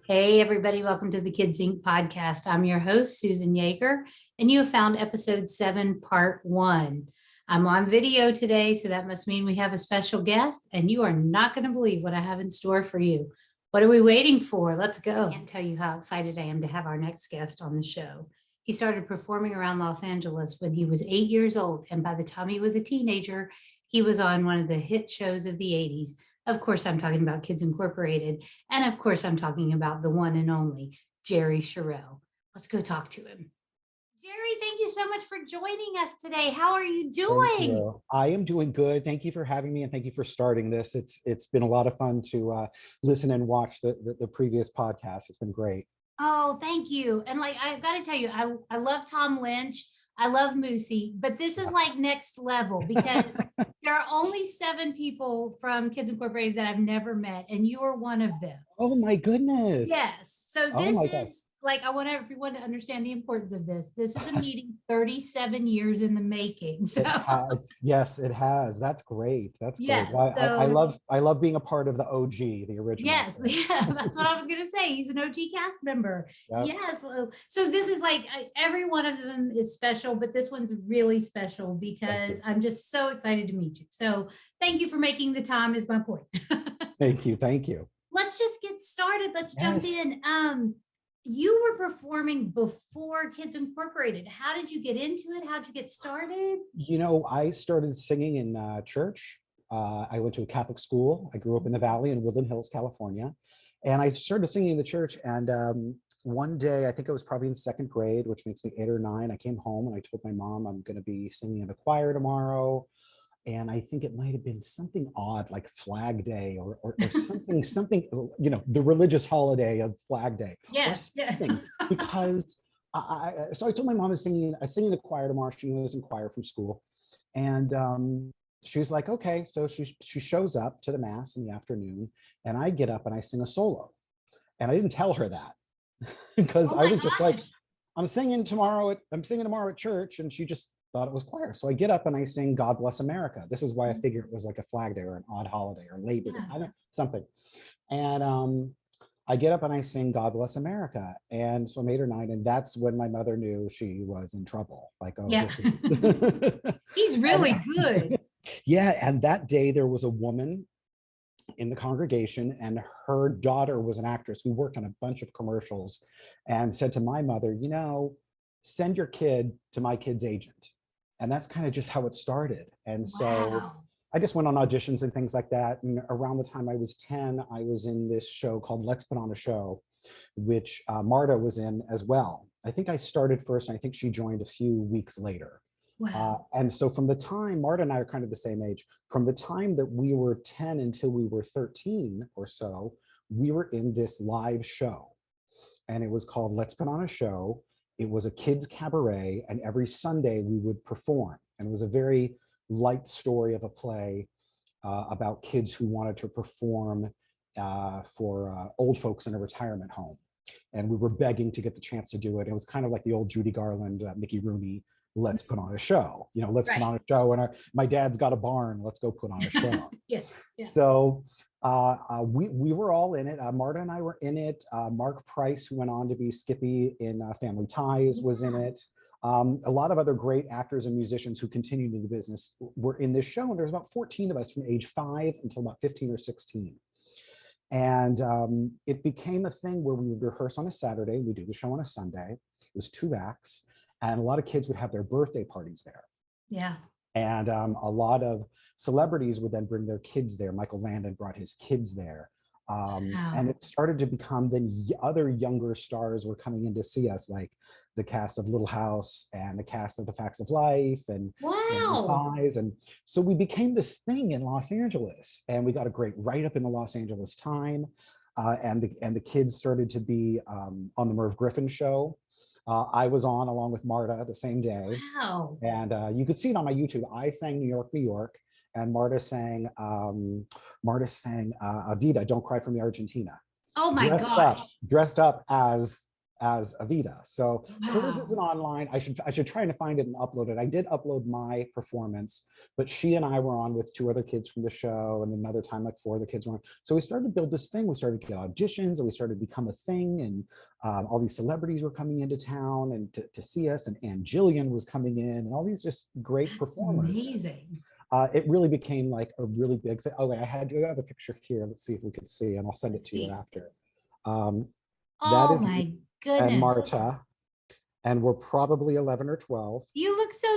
Hey, everybody, welcome to the Kids Inc. podcast. I'm your host, Susan Yeager, and you have found episode 7, part 1. I'm on video today, so that must mean we have a special guest, and you are not going to believe what I have in store for you. What are we waiting for? Let's go. I can't tell you how excited I am to have our next guest on the show. He started performing around Los Angeles when he was 8 years old, and by the time he was a teenager, he was on one of the hit shows of the 80s. Of course, I'm talking about Kids Incorporated. And of course, I'm talking about the one and only Jerry Sharell. Let's go talk to him. Jerry, thank you so much for joining us today. How are you doing? Thank you. I am doing good. Thank you for having me, and thank you for starting this. It's been a lot of fun to listen and watch the previous podcast. It's been great. Oh, thank you. And I've got to tell you, I love Tom Lynch. I love Moosey, but this is like next level because there are only 7 people from Kids Incorporated that I've never met, and you are one of them. Oh my goodness. Yes. So Oh this my is God. I want everyone to understand the importance of this. This is a meeting 37 years in the making. So Yes, it has. That's great. That's great. yes. Well, So I love being a part of the OG, the original. yes, yeah, that's what I was going to say. He's an OG cast member. Yep. Yes. So this is every one of them is special, but this one's really special because I'm just so excited to meet you. So thank you for making the time is my point. Thank you. Thank you. Let's just get started. Let's jump Yes. in. You were performing before Kids Incorporated. How did you get into it? How'd you get started? You know, I started singing in church. I went to a Catholic school. I grew up in the Valley in Woodland Hills, California. And I started singing in the church. And one day, I think I was probably in 2nd grade, which makes me 8 or 9. I came home and I told my mom, I'm going to be singing in the choir tomorrow. And I think it might have been something odd like Flag Day or something, the religious holiday of Flag Day. Yes. Or something. Because so I told my mom I sing in the choir tomorrow. She was in choir from school. And she was like, okay. So she shows up to the mass in the afternoon, and I get up and I sing a solo. And I didn't tell her that because I was just like, I'm singing tomorrow at church, and she just thought it was choir. So I get up and I sing God Bless America. This is why I figured it was like a Flag Day or an odd holiday or Labor Day, I don't know, something. And I get up and I sing God Bless America. And so I'm 8 or 9, and that's when my mother knew she was in trouble. Like, oh, yeah. this is He's really good. Yeah. And that day there was a woman in the congregation, and her daughter was an actress who worked on a bunch of commercials, and said to my mother, send your kid to my kid's agent. And that's kind of just how it started. And so I just went on auditions and things like that. And around the time I was 10, I was in this show called Let's Put on a Show, which Marta was in as well. I think I started first, and I think she joined a few weeks later. Wow. And so from the time, Marta and I are kind of the same age, from the time that we were 10 until we were 13 or so, we were in this live show. And it was called Let's Put on a Show. It was a kids cabaret, and every Sunday we would perform. And it was a very light story of a play about kids who wanted to perform for old folks in a retirement home. And we were begging to get the chance to do it. It was kind of like the old Judy Garland, Mickey Rooney, let's put on a show. Let's put on a show. And my dad's got a barn, let's go put on a show. Yeah. So we were all in it. Marta and I were in it. Mark Price, who went on to be Skippy in Family Ties, was in it. A lot of other great actors and musicians who continued in the business were in this show. And there's about 14 of us from age 5 until about 15 or 16. And it became a thing where we would rehearse on a Saturday. We do the show on a Sunday. It was 2 acts. And a lot of kids would have their birthday parties there. Yeah. And a lot of celebrities would then bring their kids there. Michael Landon brought his kids there. And it started to become, then other younger stars were coming in to see us, like the cast of Little House and the cast of The Facts of Life and Pies. And so we became this thing in Los Angeles, and we got a great write-up in the Los Angeles Times. And the kids started to be on the Merv Griffin show. I was on along with Marta the same day. Wow. And you could see it on my YouTube. I sang New York, New York, and Marta sang Avida, Don't Cry for Me, Argentina. Oh my gosh. Dressed up as as Evita. So hers isn't Wow. online. I should try and find it and upload it. I did upload my performance, but she and I were on with 2 other kids from the show, and another time like 4 other kids were on. So we started to build this thing. We started to get auditions, and we started to become a thing. And all these celebrities were coming into town and to see us, and Ann Jillian was coming in, and all these just great performers. Amazing. It really became like a really big thing. Oh, wait, I have a picture here. Let's see if we could see, and I'll send it Let's to you see. after. Um, that Oh is my and goodness. Marta, and we're probably 11 or 12. You look so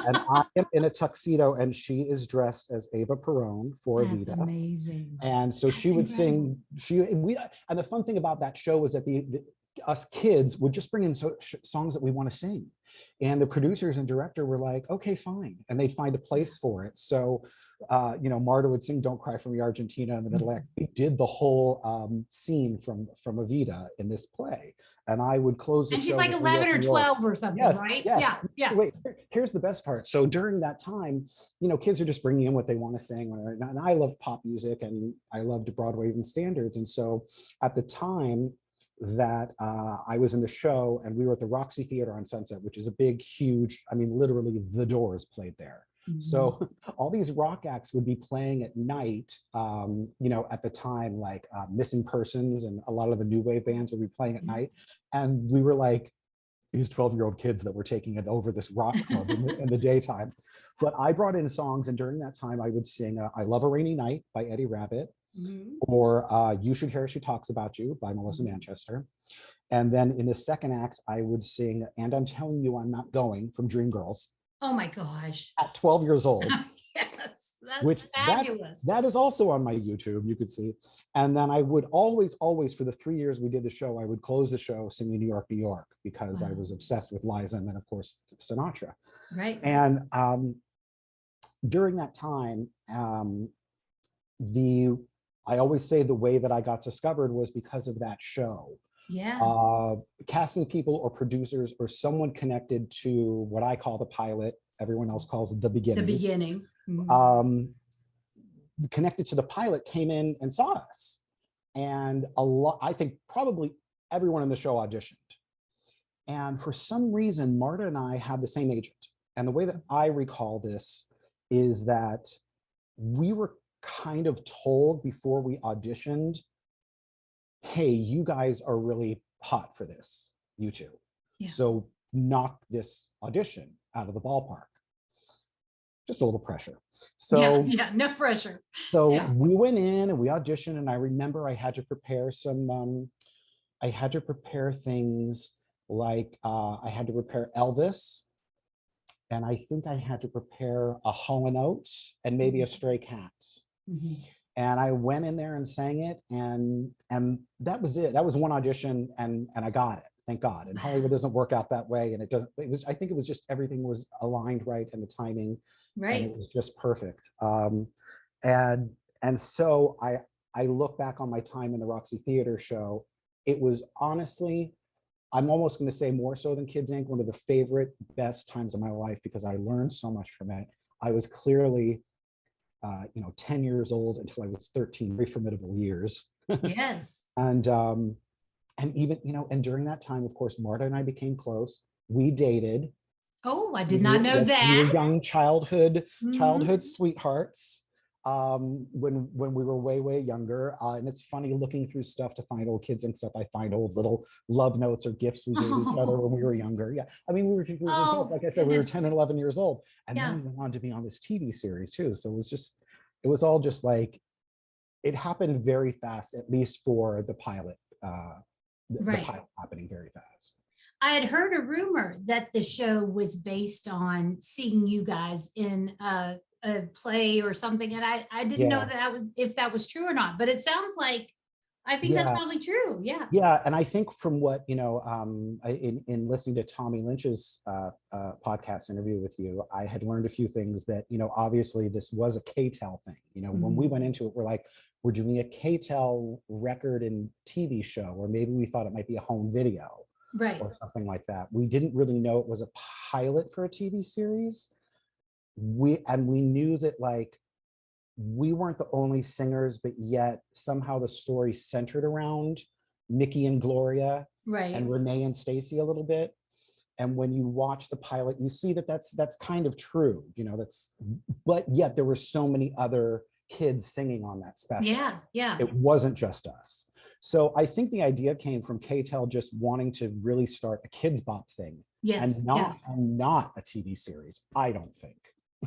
And I little. am in a tuxedo, and she is dressed as Ava Perón for That's Evita. amazing. And so she That's would incredible. sing. And the fun thing about that show was that us kids would just bring in songs that we want to sing, and the producers and director were like, okay, fine, and they'd find a place for it. So Marta would sing "Don't Cry for Me, Argentina" in the middle act. We did the whole scene from Evita in this play, and I would close the And she's show like with New York, 11 or New York. 12 or something, Yes, right? yes. Yeah, yeah. Wait, here's the best part. So during that time, kids are just bringing in what they want to sing. And I love pop music, and I loved Broadway even standards. And so at the time that I was in the show, and we were at the Roxy Theater on Sunset, which is a big, huge, I mean, literally the Doors played there. So all these rock acts would be playing at night, at the time, like Missing Persons and a lot of the new wave bands would be playing at night. And we were like these 12-year-old kids that were taking it over this rock club in the daytime. But I brought in songs, and during that time I would sing I Love a Rainy Night by Eddie Rabbitt, or You Should Hear She Talks About You by Melissa Manchester. And then in the second act, I would sing And I'm Telling You I'm Not Going from Dreamgirls Oh my gosh. at 12 years old. Yes, that's Which fabulous. that is also on my YouTube, you could see. And then I would always, for the 3 years we did the show, I would close the show singing New York, New York, because I was obsessed with Liza, and then of course Sinatra. Right. And during that time, I always say the way that I got discovered was because of that show. Yeah. Casting people or producers or someone connected to what I call the pilot, everyone else calls it the beginning. The beginning. Connected to the pilot came in and saw us. And I think probably everyone in the show auditioned. And for some reason, Marta and I had the same agent. And the way that I recall this is that we were kind of told before we auditioned, hey, you guys are really hot for this, you two. Yeah. So knock this audition out of the ballpark. Just a little pressure. So yeah, no pressure. So we went in and we auditioned, and I remember I had to prepare things like I had to prepare Elvis, and I think I had to prepare a Hall & Oates and maybe a Stray Cats. And I went in there and sang it, and that was it. That was one audition, and I got it. Thank God. And Hollywood doesn't work out that way, and I think it was just everything was aligned right, and the timing, and it was just perfect. And so I look back on my time in the Roxy Theater show. It was honestly, I'm almost going to say more so than Kids Inc., one of the favorite, best times of my life, because I learned so much from it. I was clearly 10 years old until I was 13, very formidable years. Yes. And even, and during that time, of course, Marta and I became close. We dated. Oh, I did not know that. We were young childhood sweethearts when we were way younger. And it's funny looking through stuff to find old Kids and stuff. I find old little love notes or gifts we gave each other when we were younger. Yeah, I mean, we were like I said, we were 10 and 11 years old, and then we wanted to be on this TV series too. So it was all just like, it happened very fast, at least for the pilot. The pilot happening very fast. I had heard a rumor that the show was based on seeing you guys in a play or something, and I didn't know if that was true or not. But it sounds like I think that's probably true. Yeah. Yeah, and I think from what in listening to Tommy Lynch's podcast interview with you, I had learned a few things that obviously this was a KTEL thing. When we went into it, we're doing a KTEL record and TV show, or maybe we thought it might be a home video. Right. Or something like that. We didn't really know it was a pilot for a TV series. We knew that we weren't the only singers, but yet somehow the story centered around Mickey and Gloria. and Right. Renee and Stacy a little bit. And when you watch the pilot, you see that that's kind of true, you know, but yet there were so many other kids singing on that special. Yeah. Yeah. It wasn't just us. So I think the idea came from KTEL just wanting to really start a kids bop thing Yes. Yeah. and not a TV series. I don't think.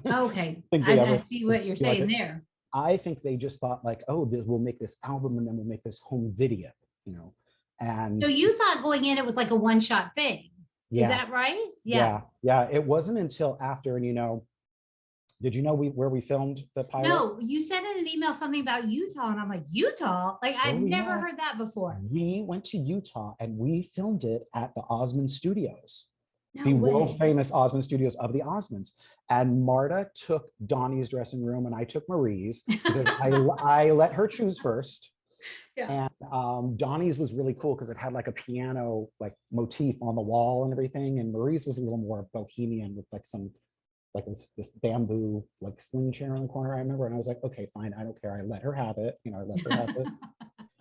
Okay. think I, they I ever see what you're like saying it. there. I think they just thought like, oh, we'll make this album and then we'll make this home video, you know. And So you thought going in, it was like a one-shot thing. Is yeah, that right? Yeah. yeah. It wasn't until after, and you know, did you know where we filmed the pilot? No, you said in an email something about Utah, and I'm like, Utah? Like, I'd Oh never yeah. heard that before. We went to Utah and we filmed it at the Osmond Studios, No the world way. famous Osmond Studios of the Osmonds. And Marta took Donnie's dressing room and I took Marie's because I let her choose first. Yeah. And Donnie's was really cool because it had like a piano like motif on the wall and everything. And Marie's was a little more bohemian with like some like this bamboo like sling chair in the corner, I remember. And I was like, okay, fine, I don't care. I let her have it. You know, I let her have it.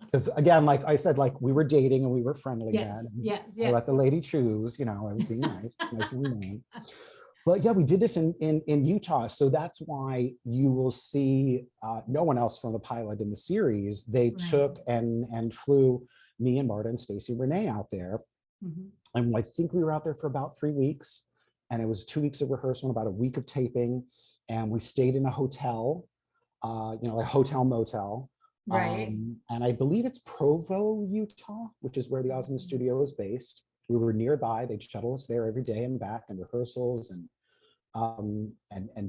Because again, like I said, like we were dating and we were friendly Yes. then. Yes. I let Yes. the lady choose, you know, I was being nice, nice and mean. But yeah, we did this in Utah. So that's why you will see no one else from the pilot in the series. They Right. took and flew me and Marta and Stacy Renee out there. Mhm. And I think we were out there for about 3 weeks. And it was 2 weeks of rehearsal and about a week of taping. And we stayed in a hotel, you know, like hotel motel. Right. And I believe it's Provo, Utah, which is where the Osmond studio is based. We were nearby. They'd shuttle us there every day and back, and rehearsals and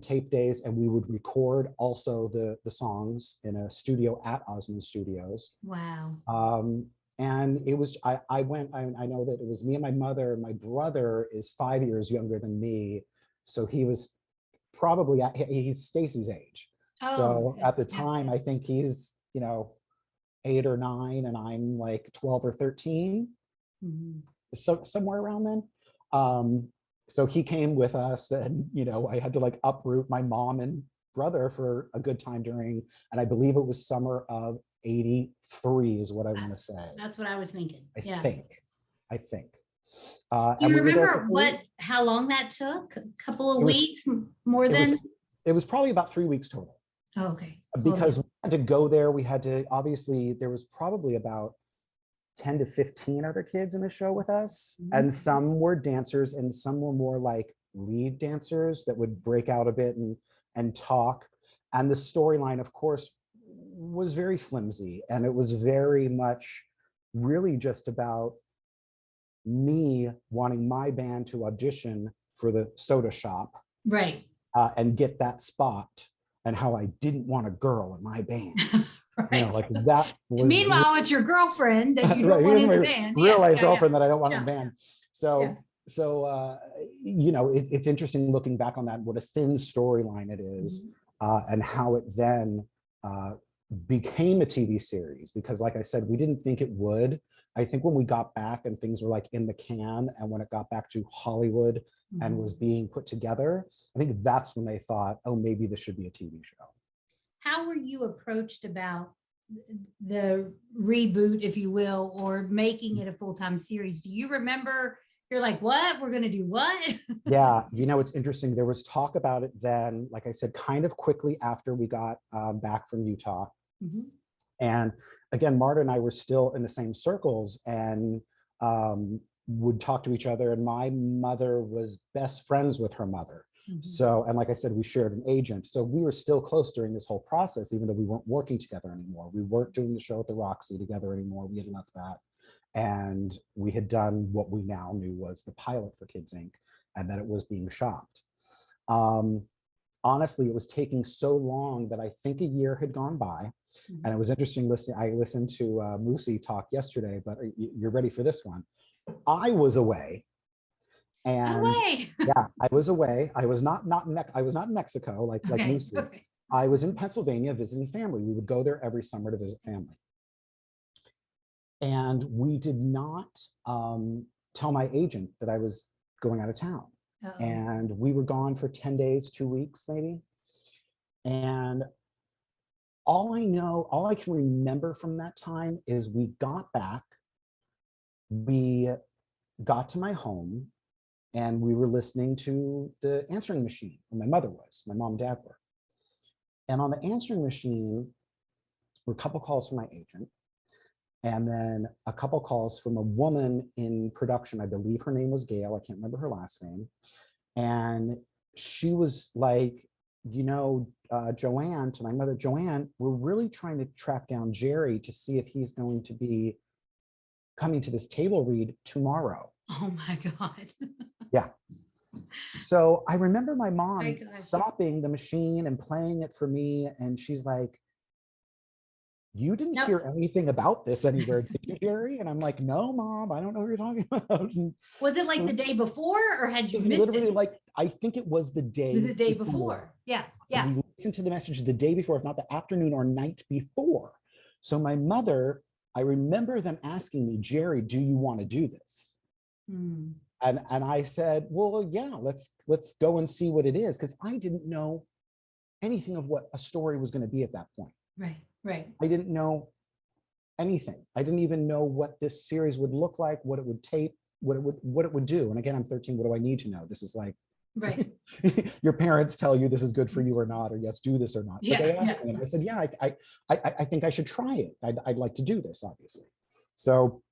tape days. And we would record also the songs in a studio at Osmond Studios. Wow. And it was, I know that it was me and my mother. My brother is 5 years younger than me. So he was probably, he's Stacy's age. Oh, So okay. at the Yeah. time, I think he's, you know, 8 or 9 and I'm like 12 or 13. Mhm. So somewhere around then. So he came with us and, you know, I had to like uproot my mom and brother for a good time during, and I believe it was summer of 83 is what I want to say. That's what I was thinking. I Yeah. think. Do And you we were there for remember how long that took? A couple of it was, weeks, more it was, than? it was probably about 3 weeks total. Oh, okay. Because Okay. we had to go there, we had to, obviously, there was probably about 10 to 15 other kids in the show with us. Mhm. And some were dancers and some were more like lead dancers that would break out a bit and talk. And the storyline, of course, was very flimsy. And it was very much really just about me wanting my band to audition for the soda shop Right. and get that spot, and how I didn't want a girl in my band. Right. You know, like that was Meanwhile, it's your girlfriend that you right. don't He want was in the my band. real Yeah, life yeah, girlfriend that I don't want in yeah, the band. yeah. So you know, it's interesting looking back on that, what a thin storyline it is, Mhm. and how it then became a TV series. Because, like I said, we didn't think it would. I think when we got back and things were like in the can, and when it got back to Hollywood and was Mhm. being put together, I think that's when they thought, oh, maybe this should be a TV show. How were you approached about the reboot, if you will, or making it a full-time series? Do you remember? You're like, what? We're going to do what? Yeah, you know, it's interesting. There was talk about it then, like I said, kind of quickly after we got back from Utah. Mhm. And again, Marta and I were still in the same circles and would talk to each other. And my mother was best friends with her mother. Mhm. So, and like I said, we shared an agent. So we were still close during this whole process, even though we weren't working together anymore. We weren't doing the show at the Roxy together anymore. We had left that. And we had done what we now knew was the pilot for Kids Inc. and that it was being shopped. Honestly, it was taking so long that I think a year had gone by. And it was interesting listening. I listened to Moosey talk yesterday, but you're ready for this one. I was away. No And way. yeah, I was away. I was not in Mexico like Okay. Moosey. Okay. I was in Pennsylvania visiting family. We would go there every summer to visit family. And we did not tell my agent that I was going out of town. Uh-oh. And we were gone for 10 days, 2 weeks maybe. And all I can remember from that time is we got back. we got to my home and we were listening to the answering machine where my mother was, my mom and dad were. And on the answering machine were a couple calls from my agent, and then a couple calls from a woman in production. I believe her name was Gail. I can't remember her last name. And she was like, you know, Joanne, to my mother, Joanne, we're really trying to track down Jerry to see if he's going to be coming to this table read tomorrow. Oh my God. Yeah. So I remember my mom My gosh. stopping the machine and playing it for me. And she's like, you didn't Nope. hear anything about this anywhere, did you, Jerry? And I'm like, no, Mom, I don't know what you're talking about. And Was it like so the day before, or had it you was missed literally it? like, I think it was the day The day before. Yeah. Yeah. We listened to the message the day before, if not the afternoon or night before. So my mother, I remember them asking me, Jerry, do you want to do this? Hmm. And I said, well, yeah, let's go and see what it is, because I didn't know anything of what a story was going to be at that point. Right. Right. I didn't know anything. I didn't even know what this series would look like, what it would tape, what it would do. And again, I'm 13. What do I need to know? This is like, Right. your parents tell you this is good for you or not, or yes, do this or not. Yeah, So they asked yeah. me, and I said, yeah, I think I should try it. I'd like to do this, obviously. So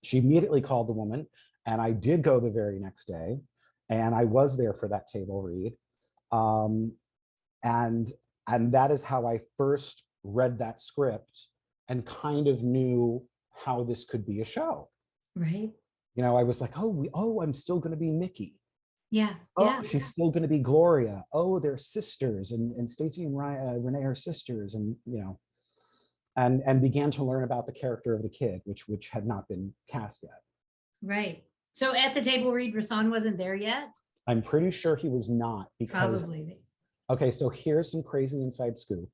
she immediately called the woman, and I did go the very next day, and I was there for that table read. And that is how I first read that script and kind of knew how this could be a show. Right. You know, I was like, oh, I'm still going to be Mickey. Yeah. Oh, Yeah. she's still going to be Gloria. Oh, they're sisters, and Stacy and Renee are sisters, and you know, and began to learn about the character of the kid, which had not been cast yet. Right. So at the table read, Rasan wasn't there yet? I'm pretty sure he was not, because Probably. okay, so here's some crazy inside scoop.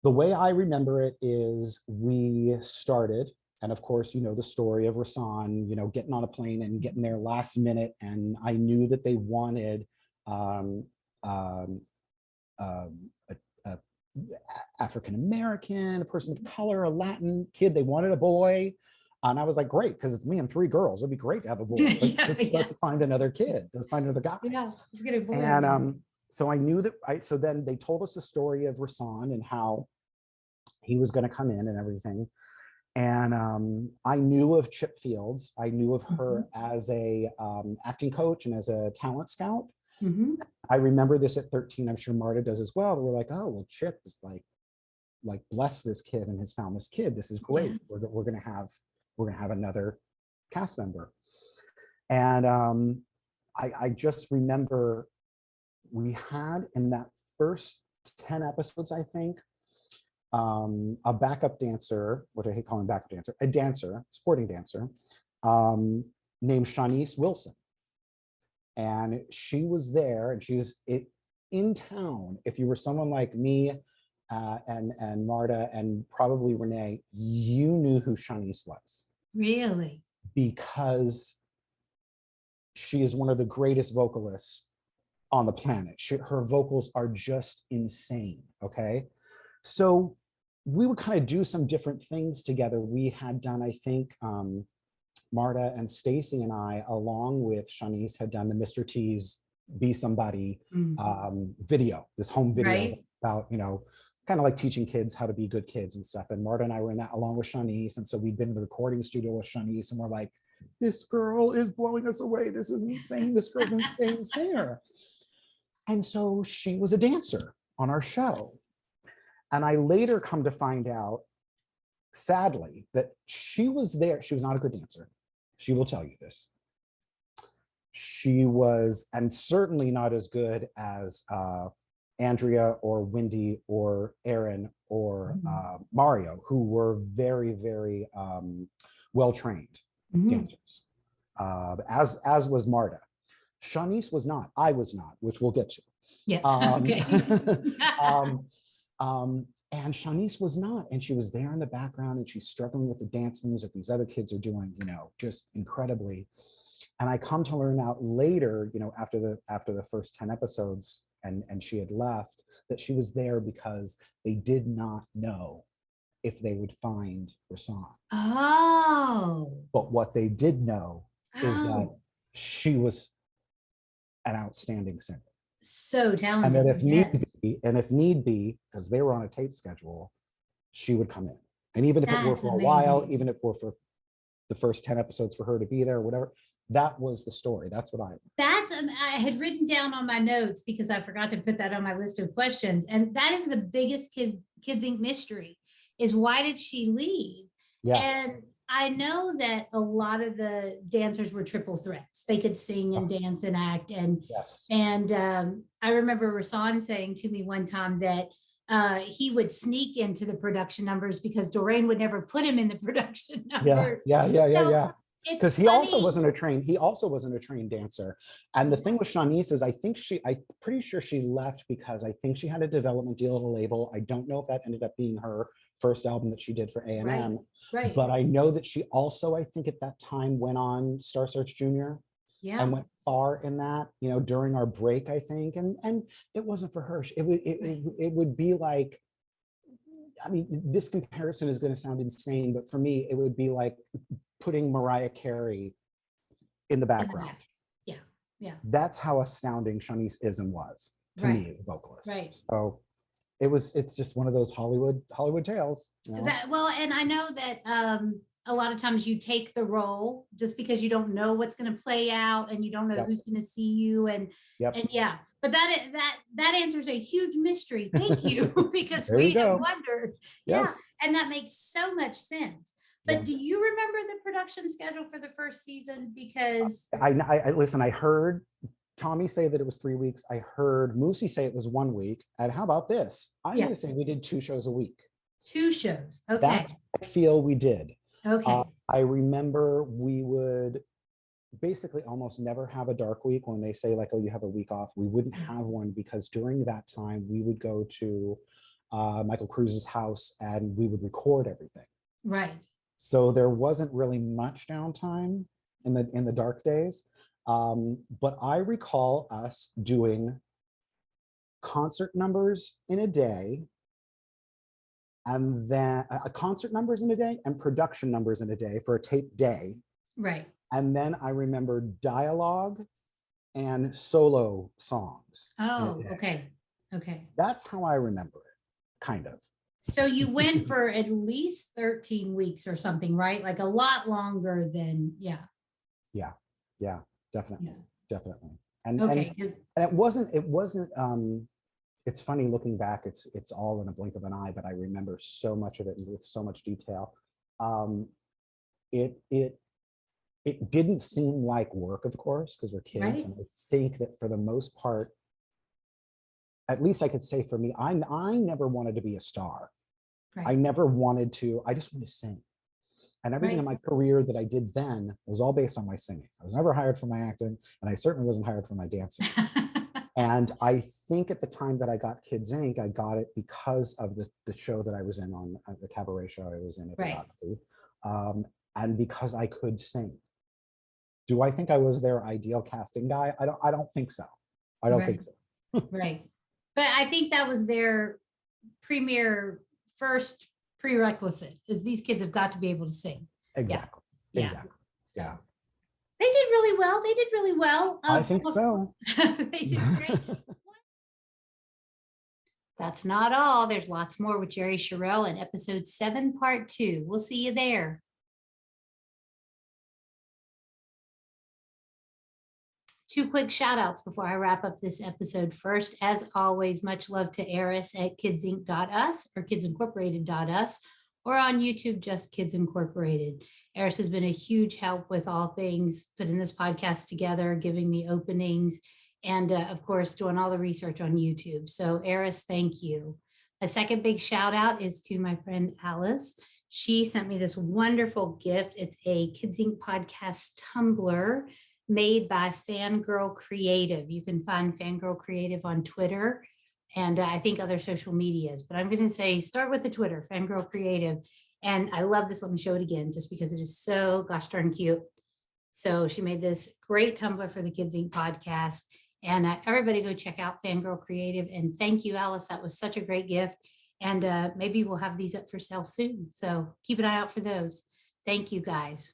The way I remember it is we started, and of course, you know, the story of Rasan, you know, getting on a plane and getting there last minute. And I knew that they wanted a African-American, a person of color, a Latin kid. They wanted a boy. And I was like, great, because it's me and 3 girls. It'd be great to have a boy. Let's find another kid. Let's find another guy. Yeah. Let's get a boy. And so I knew that, so then they told us the story of Rasan and how he was going to come in and everything. And I knew of Chip Fields. I knew of her as a acting coach and as a talent scout. I remember this at 13. I'm sure Marta does as well. We're like, oh, well, Chip is like bless this kid and has found this kid. This is great. Yeah. We're gonna have another cast member. And I just remember we had in that first 10 episodes, I think, a backup dancer, which I hate calling backup dancer, a dancer, sporting dancer, named Shanice Wilson. And she was there, and she was in town. If you were someone like me and Marta and probably Renee, you knew who Shanice was. Really? Because she is one of the greatest vocalists on the planet. Her vocals are just insane, okay? So we would kind of do some different things together. We had done, I think, Marta and Stacy and I, along with Shanice, had done the Mr. T's Be Somebody video, this home video about, you know, kind of like teaching kids how to be good kids and stuff. And Marta and I were in that along with Shanice. And so we'd been in the recording studio with Shanice, and we're like, this girl is blowing us away. This is insane. This girl's an insane singer. And so she was a dancer on our show. And I later come to find out, sadly, that she was there. She was not a good dancer. She will tell you this. She was, and certainly not as good as Andrea or Wendy or Aaron or Mario, who were very, very well-trained dancers, as was Marta. Shanice was not. I was not, which we'll get to. Yes. Okay. And Shanice was not, and she was there in the background, and she's struggling with the dance moves that these other kids are doing, you know, just incredibly. And I come to learn out later, you know, after the first 10 episodes, and she had left, that she was there because they did not know if they would find Rasan. Oh, But what they did know is that oh, she was an outstanding singer. so And that talented. Yes, if need be, because they were on a tape schedule, she would come in. And even if it were that's for a while, amazing. even if it were for the first 10 episodes for her to be there or whatever, that was the story. That's what I had written down on my notes because I forgot to put that on my list of questions. And that is the biggest Kids Inc. mystery is why did she leave? yeah. And I know that a lot of the dancers were triple threats. They could sing and dance and act. Yes. And I remember Rasan saying to me one time that he would sneak into the production numbers because Doreen would never put him in the production numbers. So it's Because he also funny. wasn't a trained dancer. And the thing with Shanice is I'm pretty sure she left because I think she had a development deal at a label. I don't know if that ended up being her first album that she did for A&M. Right. But I know that she also, I think at that time, went on Star Search Junior Yeah. and went far in that, during our break, I think. And it wasn't for her. It would be like, I mean, this comparison is going to sound insane, but for me, it would be like putting Mariah Carey in the background. Yeah. Yeah. That's how astounding Shanice Ism was to me as a vocalist. Right. So it's just one of those Hollywood tales. Well, and I know that a lot of times you take the role just because you don't know what's going to play out and you don't know who's going to see you and yeah. But that answers a huge mystery. Thank you because we have wondered. Yes. Yeah, and that makes so much sense. But do you remember the production schedule for the first season? Because I listen. I heard Tommy say that it was 3 weeks. I heard Moosey say it was 1 week. And how about this? I'm going to say we did 2 shows a week. 2 shows. Okay. That's what I feel we did. Okay. I remember we would basically almost never have a dark week when they say like, oh, you have a week off. We wouldn't have one because during that time we would go to Michael Cruz's house and we would record everything. Right. So there wasn't really much downtime in the dark days. But I recall us doing concert numbers in a day, and then concert numbers in a day and production numbers in a day for a tape day. Right. And then I remember dialogue and solo songs. Oh, okay. Okay. That's how I remember it, kind of. So you went for at least 13 weeks or something, right? Like a lot longer than, yeah. Yeah, definitely. And, okay. and it wasn't, it's funny looking back, it's all in a blink of an eye, but I remember so much of it with so much detail. It didn't seem like work, of course, because we're kids. Right. And I think that for the most part, at least I could say for me, I never wanted to be a star. Right. I never wanted to, I just wanted to sing. And everything in my career that I did then was all based on my singing. I was never hired for my acting, and I certainly wasn't hired for my dancing. And I think at the time that I got Kids Inc., I got it because of the show that I was in on the cabaret show I was in at the Odyssey, and because I could sing. Do I think I was their ideal casting guy? I don't think so. I don't think so. Right. But I think that was their first prerequisite is these kids have got to be able to sing. Exactly. Yeah. Exactly. So, yeah. They did really well. I think so. They did great. That's not all. There's lots more with Jerry Sharell in episode 7, part 2. We'll see you there. Two quick shout outs before I wrap up this episode. First, as always, much love to Eris at kidsinc.us or kidsincorporated.us or on YouTube, just Kids Incorporated. Eris has been a huge help with all things putting this podcast together, giving me openings, and of course, doing all the research on YouTube. So Eris, thank you. A second big shout out is to my friend Alice. She sent me this wonderful gift. It's a Kids Inc. podcast tumbler made by Fangirl Creative. You can find Fangirl Creative on Twitter and I think other social medias, but I'm going to say start with the Twitter, Fangirl Creative. And I love this. Let me show it again, just because it is so gosh darn cute. So she made this great tumbler for the Kids Inc. podcast. And everybody go check out Fangirl Creative. And thank you, Alice. That was such a great gift. And maybe we'll have these up for sale soon. So keep an eye out for those. Thank you, guys.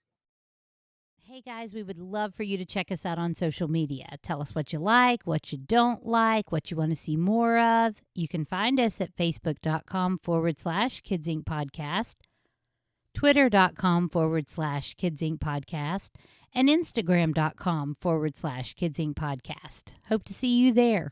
Hey guys, we would love for you to check us out on social media. Tell us what you like, what you don't like, what you want to see more of. You can find us at facebook.com/Kids Inc. Podcast, twitter.com/Kids Inc. Podcast, and instagram.com/Kids Inc. Podcast. Hope to see you there.